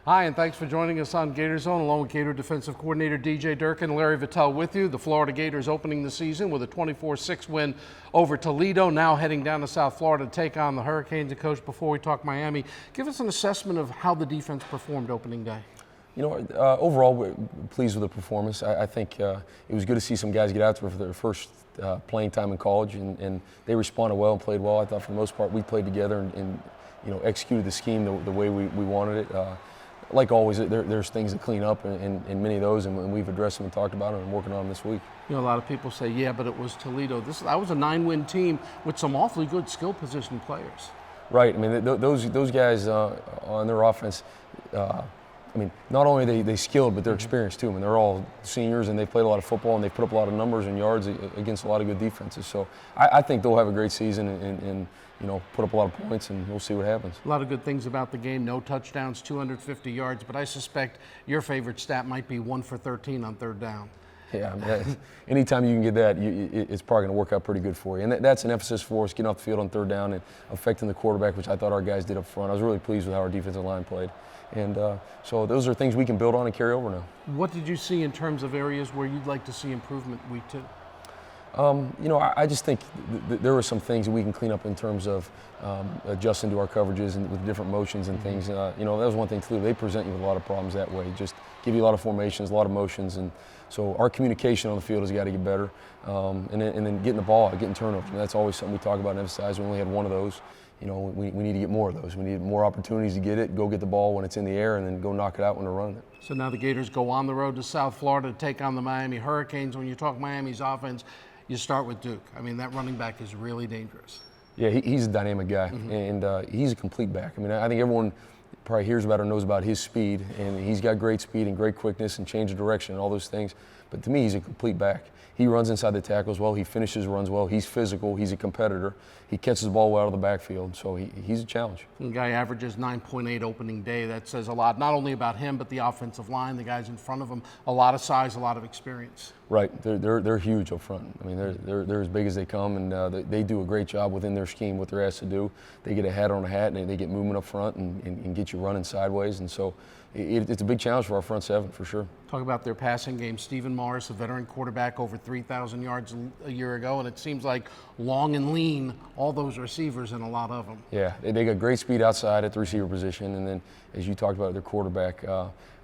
Hi, and thanks for joining us on Gator Zone, along with Gator defensive coordinator DJ Durkin, Larry Vittel with you. The Florida Gators opening the season with a 24-6 win over Toledo, now heading down to South Florida to take on the Hurricanes. And Coach, before we talk Miami, give us an assessment of how the defense performed opening day. You know, overall, we're pleased with the performance. I think it was good to see some guys get out there for their first playing time in college, and they responded well and played well. I thought for the most part we played together and executed the scheme the way we wanted it. Like always, there's things to clean up in many of those, and we've addressed them and talked about them and working on them this week. You know, a lot of people say, yeah, but it was Toledo. That was a 9-win team with some awfully good skill position players. Right. I mean, those guys on their offense. I mean, not only are they skilled, but they're experienced too. I mean, they're all seniors and they played a lot of football and they put up a lot of numbers and yards against a lot of good defenses. So I think they'll have a great season and put up a lot of points, and we'll see what happens. A lot of good things about the game. No touchdowns, 250 yards, but I suspect your favorite stat might be 1 for 13 on third down. Yeah, I mean, anytime you can get that, it's probably going to work out pretty good for you. And that's an emphasis for us, getting off the field on third down and affecting the quarterback, which I thought our guys did up front. I was really pleased with how our defensive line played. And so those are things we can build on and carry over now. What did you see in terms of areas where you'd like to see improvement week 2? I just think there were some things that we can clean up in terms of adjusting to our coverages and with different motions and things. That was one thing too. They present you with a lot of problems that way. Just give you a lot of formations, a lot of motions, and so our communication on the field has got to get better. And then getting the ball out, getting turnovers. And that's always something we talk about and emphasize. We only had one of those. We need to get more of those. We need more opportunities to get it, go get the ball when it's in the air, and then go knock it out when they're running it. So now the Gators go on the road to South Florida to take on the Miami Hurricanes. When you talk Miami's offense, you start with Duke. I mean, that running back is really dangerous. Yeah, he's a dynamic guy, and he's a complete back. I mean, I think everyone probably hears about or knows about his speed, and he's got great speed and great quickness and change of direction and all those things. But to me, he's a complete back. He runs inside the tackles well. He finishes runs well. He's physical. He's a competitor. He catches the ball well out of the backfield. So he's a challenge. The guy averages 9.8 opening day. That says a lot, not only about him, but the offensive line, the guys in front of him. A lot of size, a lot of experience. Right. They're huge up front. I mean, they're as big as they come, and they do a great job within their scheme, what they're asked to do. They get a hat on a hat, and they get movement up front and get you running sideways. And so it's a big challenge for our front seven, for sure. Talk about their passing game. Stephen Morris, a veteran quarterback, over 3,000 yards a year ago, and it seems like long and lean, all those receivers and a lot of them. Yeah, they got great speed outside at the receiver position, and then as you talked about their quarterback,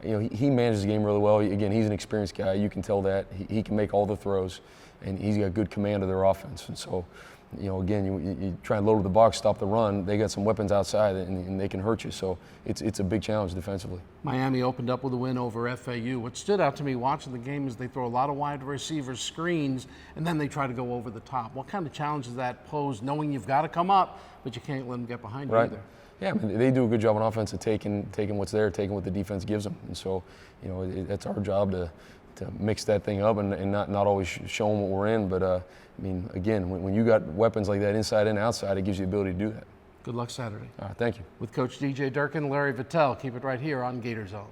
he manages the game really well. Again, he's an experienced guy. You can tell that. He can make all the throws, and he's got good command of their offense. And so, again, you try and load with the box, stop the run. They got some weapons outside, and they can hurt you. So it's a big challenge defensively. Miami opened up with a win over FAU. What stood out to me watching the game is they throw a lot of wide receiver screens, and then they try to go over the top. What kind of challenge does that pose, knowing you've got to come up, but you can't let them get behind you either? Yeah, I mean, they do a good job on offense of taking what's there, taking what the defense gives them. And so, that's our job to mix that thing up and not always show them what we're in. But, I mean, again, when you got weapons like that inside and outside, it gives you the ability to do that. Good luck Saturday. All right, thank you. With Coach DJ Durkin, Larry Vittel. Keep it right here on Gator Zone.